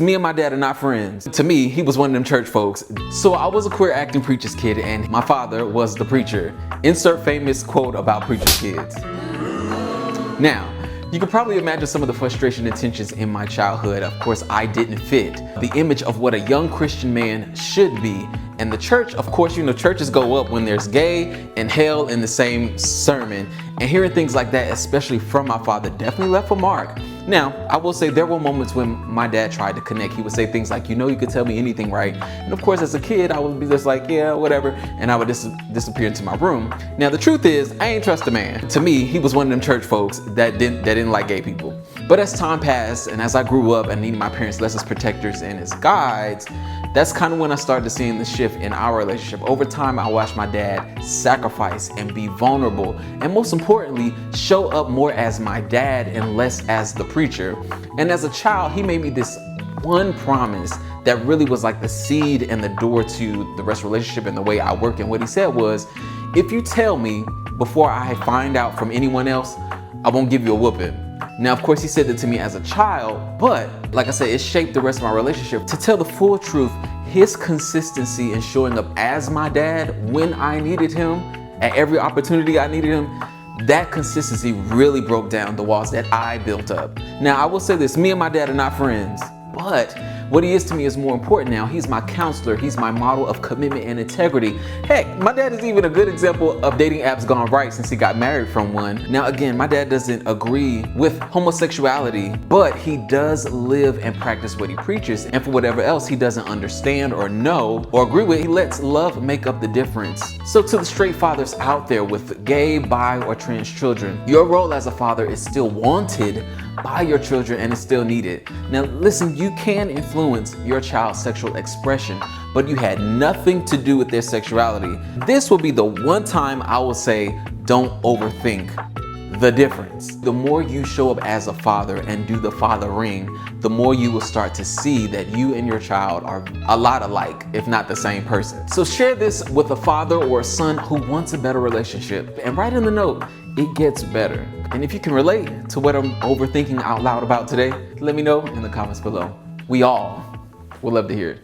Me and my dad are not friends. To me, he was one of them church folks. So I was a queer acting preacher's kid and my father was the preacher. Insert famous quote about preacher's kids. Now, you can probably imagine some of the frustration and tensions in my childhood. Of course, I didn't fit the image of what a young Christian man should be. And the church, of course, churches go up when there's gay and hell in the same sermon. And hearing things like that, especially from my father, definitely left a mark. Now, I will say there were moments when my dad tried to connect. He would say things like, you could tell me anything, right? And of course, as a kid, I would be just like, yeah, whatever. And I would disappear into my room. Now, the truth is, I ain't trust a man. To me, he was one of them church folks that didn't like gay people. But as time passed and as I grew up and needed my parents less as protectors and as guides, that's kind of when I started seeing the shift in our relationship. Over time, I watched my dad sacrifice and be vulnerable, and most importantly, show up more as my dad and less as the preacher. And as a child, he made me this one promise that really was like the seed and the door to the rest of the relationship and the way I work. And what he said was, if you tell me before I find out from anyone else, I won't give you a whooping. Now, of course, he said that to me as a child, but like I said, it shaped the rest of my relationship. To tell the full truth, his consistency in showing up as my dad when I needed him, at every opportunity I needed him, that consistency really broke down the walls that I built up. Now, I will say this, me and my dad are not friends, but what he is to me is more important now. He's my counselor. He's my model of commitment and integrity. Heck, my dad is even a good example of dating apps gone right since he got married from one. Now, again, my dad doesn't agree with homosexuality, but he does live and practice what he preaches. And for whatever else he doesn't understand or know or agree with, he lets love make up the difference. So to the straight fathers out there with gay, bi, or trans children, your role as a father is still wanted by your children and is still needed. Now listen, you can influence your child's sexual expression, but you had nothing to do with their sexuality. This will be the one time I will say, don't overthink the difference. The more you show up as a father and do the fathering, the more you will start to see that you and your child are a lot alike, if not the same person. So share this with a father or a son who wants a better relationship, and write in the note, it gets better. And if you can relate to what I'm overthinking out loud about today, let me know in the comments below. We all would love to hear it.